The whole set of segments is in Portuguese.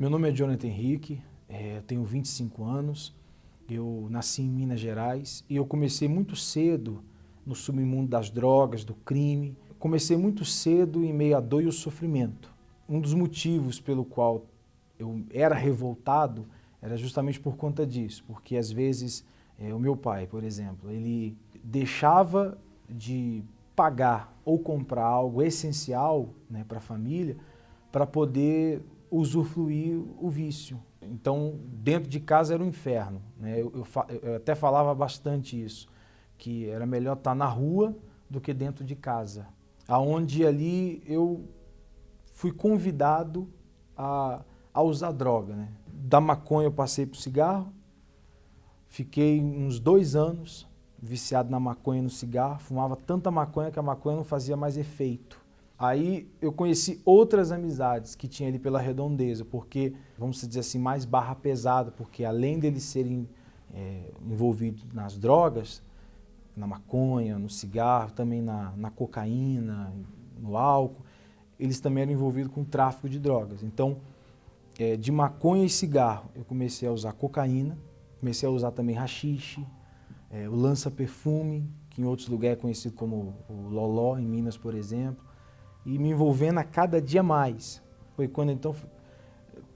Meu nome é Jonathan Henrique, tenho 25 anos, eu nasci em Minas Gerais e eu comecei muito cedo no submundo das drogas, do crime. Comecei muito cedo em meio à dor e ao sofrimento. Um dos motivos pelo qual eu era revoltado era justamente por conta disso, porque às vezes o meu pai, por exemplo, ele deixava de pagar ou comprar algo essencial, né, para a família para poder usufruir o vício. Então, dentro de casa era um inferno, né? Eu até falava bastante isso, que era melhor estar na rua do que dentro de casa, aonde ali eu fui convidado a usar droga, né? Da maconha eu passei para o cigarro, fiquei uns 2 anos viciado na maconha e no cigarro, fumava tanta maconha que a maconha não fazia mais efeito. Aí eu conheci outras amizades que tinha ali pela redondeza, porque, vamos dizer assim, mais barra pesada, porque além deles serem envolvidos nas drogas, na maconha, no cigarro, também na cocaína, no álcool, eles também eram envolvidos com tráfico de drogas. Então, de maconha e cigarro, eu comecei a usar cocaína, comecei a usar também haxixe, o lança-perfume, que em outros lugares é conhecido como o loló, em Minas, por exemplo, e me envolvendo a cada dia mais. Foi quando então,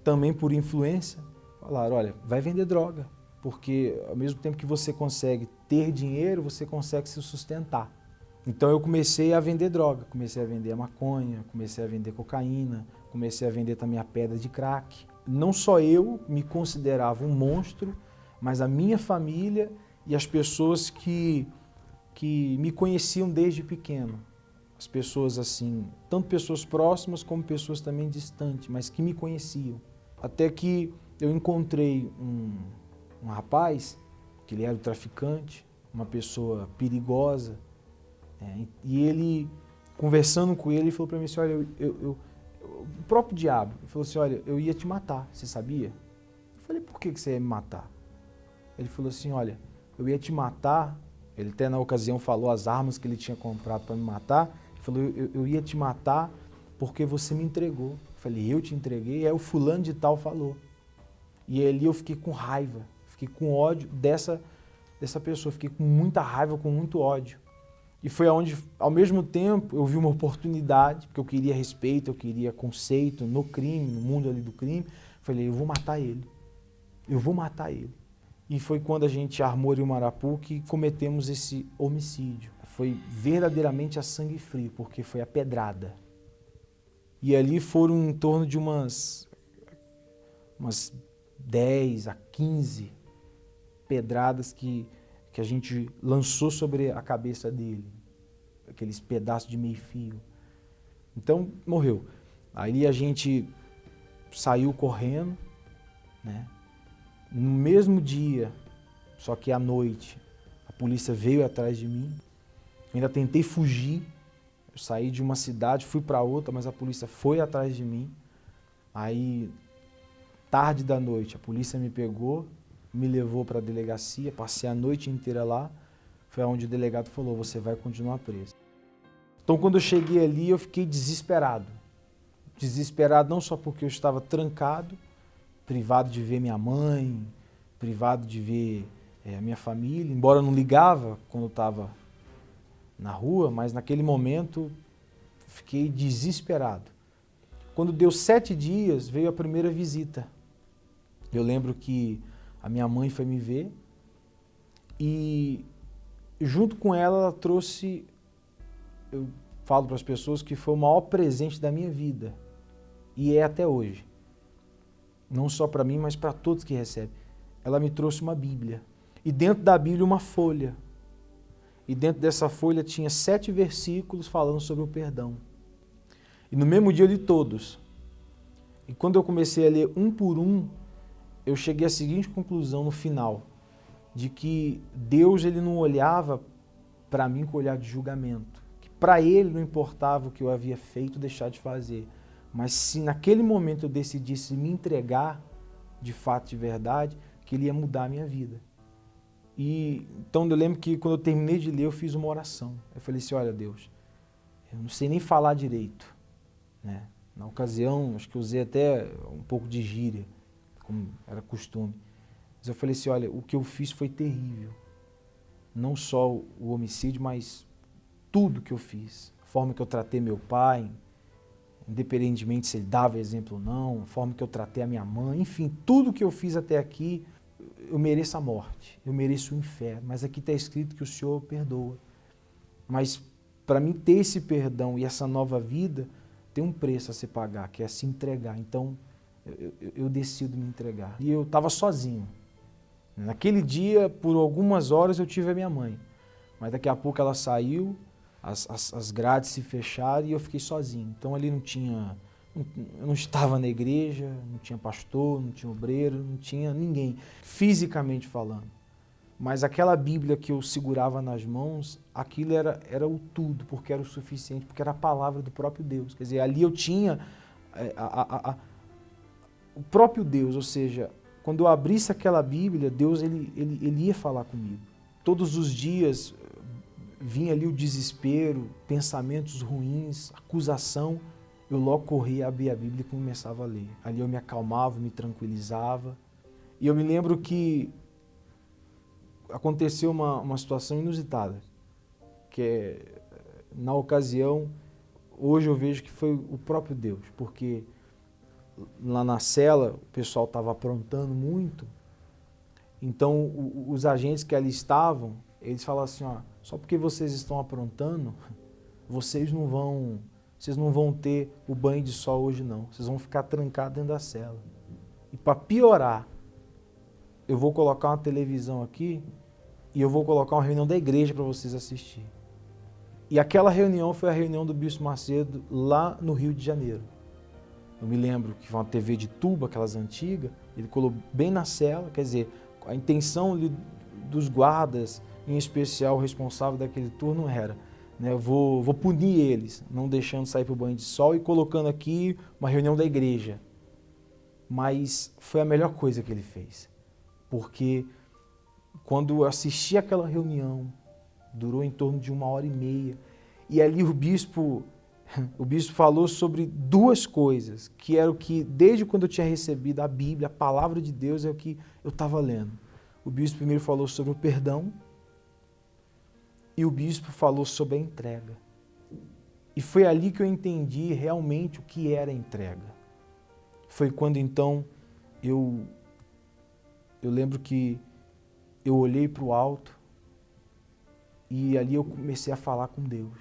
também por influência, falaram, olha, vai vender droga, porque ao mesmo tempo que você consegue ter dinheiro, você consegue se sustentar. Então eu comecei a vender droga, comecei a vender a maconha, comecei a vender cocaína, comecei a vender também a pedra de crack. Não só eu me considerava um monstro, mas a minha família e as pessoas que me conheciam desde pequeno. As pessoas assim, tanto pessoas próximas como pessoas também distantes, mas que me conheciam. Até que eu encontrei um rapaz, que ele era o traficante, uma pessoa perigosa, e ele, conversando com ele, falou para mim assim, olha, o próprio diabo, ele falou assim, olha, eu ia te matar, você sabia? Eu falei, por que você ia me matar? Ele falou assim, olha, eu ia te matar, ele até na ocasião falou as armas que ele tinha comprado para me matar, ele falou, eu ia te matar porque você me entregou. Eu falei, eu te entreguei? Aí o fulano de tal falou. E ali eu fiquei com raiva, fiquei com ódio dessa pessoa, fiquei com muita raiva, com muito ódio. E foi onde, ao mesmo tempo, eu vi uma oportunidade, porque eu queria respeito, eu queria conceito no crime, no mundo ali do crime. Falei, eu vou matar ele, eu vou matar ele. E foi quando a gente armou ali o Marapu que cometemos esse homicídio. Foi verdadeiramente a sangue frio, porque foi a pedrada. E ali foram em torno de umas 10 a 15 pedradas que a gente lançou sobre a cabeça dele. Aqueles pedaços de meio fio. Então, morreu. Aí a gente saiu correndo, né? No mesmo dia, só que à noite, a polícia veio atrás de mim. Ainda tentei fugir. Eu saí de uma cidade, fui para outra, mas a polícia foi atrás de mim. Aí, tarde da noite, a polícia me pegou, me levou para a delegacia, passei a noite inteira lá. Foi onde o delegado falou, você vai continuar preso. Então, quando eu cheguei ali, eu fiquei desesperado. Desesperado não só porque eu estava trancado, privado de ver minha mãe, privado de ver a minha família, embora eu não ligava quando eu estava na rua, mas naquele momento fiquei desesperado. Quando deu 7 dias, veio a primeira visita. Eu lembro que a minha mãe foi me ver e junto com ela trouxe, eu falo para as pessoas que foi o maior presente da minha vida e é até hoje. Não só para mim, mas para todos que recebem. Ela me trouxe uma Bíblia. E dentro da Bíblia uma folha. E dentro dessa folha tinha 7 versículos falando sobre o perdão. E no mesmo dia eu li todos. E quando eu comecei a ler um por um, eu cheguei à seguinte conclusão no final. De que Deus ele não olhava para mim com olhar de julgamento. Que para ele não importava o que eu havia feito ou deixar de fazer. Mas se naquele momento eu decidisse me entregar, de fato, de verdade, que ele ia mudar a minha vida. E então eu lembro que quando eu terminei de ler, eu fiz uma oração. Eu falei assim, olha Deus, eu não sei nem falar direito, né? Na ocasião, acho que eu usei até um pouco de gíria, como era costume. Mas eu falei assim, olha, o que eu fiz foi terrível. Não só o homicídio, mas tudo que eu fiz. A forma que eu tratei meu pai, independentemente se ele dava exemplo ou não, a forma que eu tratei a minha mãe, enfim, tudo que eu fiz até aqui, eu mereço a morte, eu mereço o inferno. Mas aqui está escrito que o Senhor perdoa. Mas para mim ter esse perdão e essa nova vida, tem um preço a se pagar, que é se entregar. Então, eu decido me entregar. E eu estava sozinho. Naquele dia, por algumas horas, eu tive a minha mãe. Mas daqui a pouco ela saiu, as grades se fecharam e eu fiquei sozinho. Então ali eu não estava na igreja, não tinha pastor, não tinha obreiro, não tinha ninguém, fisicamente falando. Mas aquela Bíblia que eu segurava nas mãos, aquilo era o tudo, porque era o suficiente, porque era a palavra do próprio Deus. Quer dizer, ali eu tinha o próprio Deus, ou seja, quando eu abrisse aquela Bíblia, Deus ele ia falar comigo. Todos os dias vinha ali o desespero, pensamentos ruins, acusação, eu logo corria, abria a Bíblia e começava a ler. Ali eu me acalmava, me tranquilizava. E eu me lembro que aconteceu uma situação inusitada, que na ocasião, hoje eu vejo que foi o próprio Deus, porque lá na cela o pessoal estava aprontando muito, então os agentes que ali estavam, eles falaram assim, ó, só porque vocês estão aprontando, vocês não vão ter o banho de sol hoje não, vocês vão ficar trancados dentro da cela. E para piorar, eu vou colocar uma televisão aqui e eu vou colocar uma reunião da igreja para vocês assistirem. E aquela reunião foi a reunião do Bispo Macedo lá no Rio de Janeiro. Eu me lembro que foi uma TV de tubo, aquelas antigas, ele colocou bem na cela, quer dizer, a intenção dos guardas, em especial o responsável daquele turno era, né, eu vou punir eles, não deixando sair para o banho de sol e colocando aqui uma reunião da igreja. Mas foi a melhor coisa que ele fez, porque quando eu assisti aquela reunião, durou em torno de 1h30, e ali o bispo falou sobre duas coisas, que era o que, desde quando eu tinha recebido a Bíblia, a palavra de Deus, é o que eu estava lendo. O bispo primeiro falou sobre o perdão, e o bispo falou sobre a entrega. E foi ali que eu entendi realmente o que era a entrega. Foi quando então eu lembro que eu olhei para o alto e ali eu comecei a falar com Deus.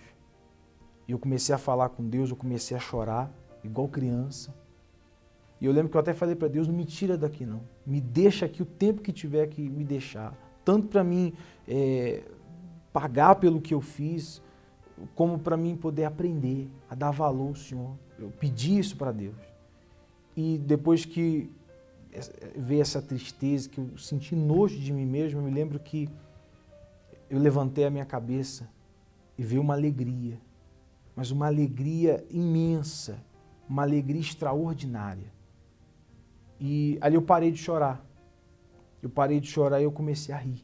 Eu comecei a falar com Deus, eu comecei a chorar, igual criança. E eu lembro que eu até falei para Deus, não me tira daqui não. Me deixa aqui o tempo que tiver que me deixar. Tanto para mim pagar pelo que eu fiz, como para mim poder aprender a dar valor ao Senhor. Eu pedi isso para Deus. E depois que veio essa tristeza, que eu senti nojo de mim mesmo, eu me lembro que eu levantei a minha cabeça e veio uma alegria, mas uma alegria imensa, uma alegria extraordinária. E ali eu parei de chorar. Eu parei de chorar e eu comecei a rir.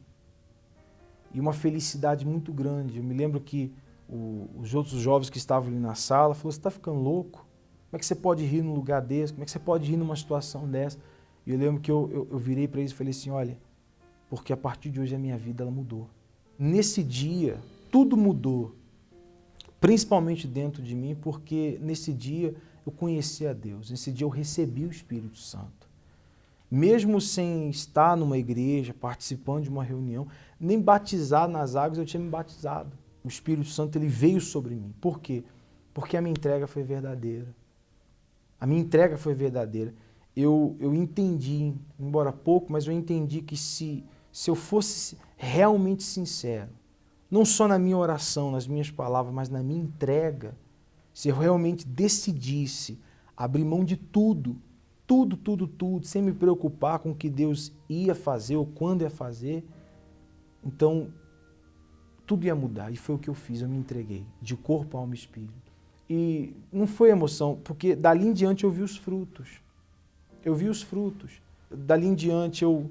E uma felicidade muito grande. Eu me lembro que os outros jovens que estavam ali na sala falaram, você está ficando louco? Como é que você pode rir num lugar desse? Como é que você pode rir numa situação dessa? E eu lembro que eu virei para eles e falei assim, olha, porque a partir de hoje a minha vida ela mudou. Nesse dia, tudo mudou, principalmente dentro de mim, porque nesse dia eu conheci a Deus, nesse dia eu recebi o Espírito Santo. Mesmo sem estar numa igreja, participando de uma reunião, nem batizado nas águas eu tinha me batizado. O Espírito Santo ele veio sobre mim. Por quê? Porque a minha entrega foi verdadeira. A minha entrega foi verdadeira. Eu entendi, embora pouco, mas eu entendi que se eu fosse realmente sincero, não só na minha oração, nas minhas palavras, mas na minha entrega, se eu realmente decidisse abrir mão de tudo, sem me preocupar com o que Deus ia fazer ou quando ia fazer, então tudo ia mudar. E foi o que eu fiz, eu me entreguei, de corpo, alma e espírito. E não foi emoção, porque dali em diante eu vi os frutos. Eu vi os frutos. Dali em diante eu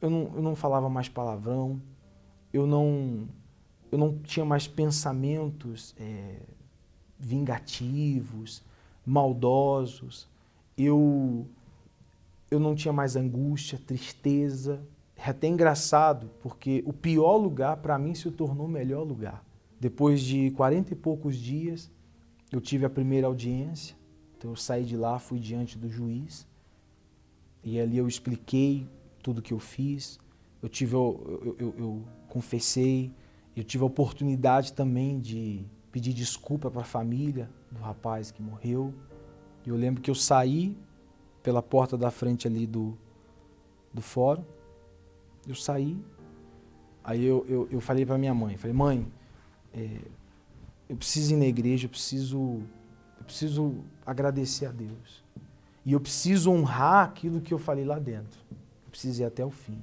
não falava mais palavrão, eu não tinha mais pensamentos vingativos, maldosos. Eu não tinha mais angústia, tristeza. É até engraçado, porque o pior lugar para mim se tornou o melhor lugar. Depois de 40 e poucos dias, eu tive a primeira audiência. Então eu saí de lá, fui diante do juiz. E ali eu expliquei tudo que eu fiz. Eu confessei. Eu tive a oportunidade também de pedir desculpa para a família do rapaz que morreu. E eu lembro que eu saí pela porta da frente ali do fórum. Eu saí, aí eu falei para minha mãe, falei, mãe, eu preciso ir na igreja, eu preciso agradecer a Deus. E eu preciso honrar aquilo que eu falei lá dentro. Eu preciso ir até o fim.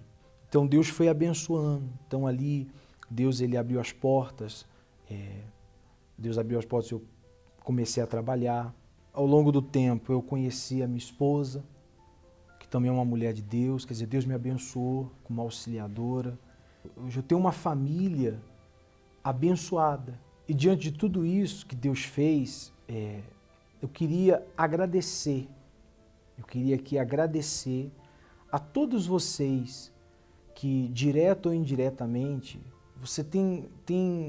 Então Deus foi abençoando. Então ali, Deus ele abriu as portas. Deus abriu as portas e eu comecei a trabalhar. Ao longo do tempo eu conheci a minha esposa, que também é uma mulher de Deus. Quer dizer, Deus me abençoou como auxiliadora. Hoje eu tenho uma família abençoada. E diante de tudo isso que Deus fez, eu queria agradecer. Eu queria aqui agradecer a todos vocês que, direto ou indiretamente, você tem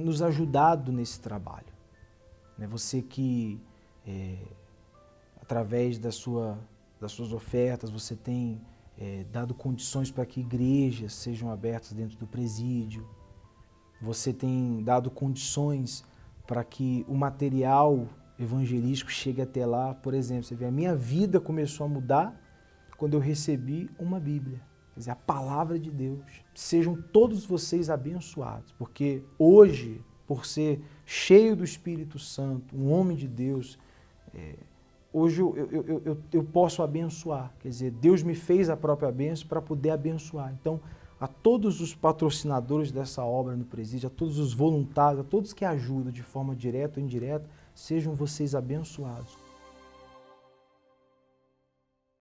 nos ajudado nesse trabalho. Você que, através das suas ofertas, você tem dado condições para que igrejas sejam abertas dentro do presídio. Você tem dado condições para que o material evangelístico chegue até lá. Por exemplo, você vê, a minha vida começou a mudar quando eu recebi uma Bíblia. Quer dizer, a palavra de Deus. Sejam todos vocês abençoados, porque hoje, por ser cheio do Espírito Santo, um homem de Deus, hoje eu posso abençoar. Quer dizer, Deus me fez a própria bênção para poder abençoar. Então, a todos os patrocinadores dessa obra no presídio, a todos os voluntários, a todos que ajudam de forma direta ou indireta, sejam vocês abençoados.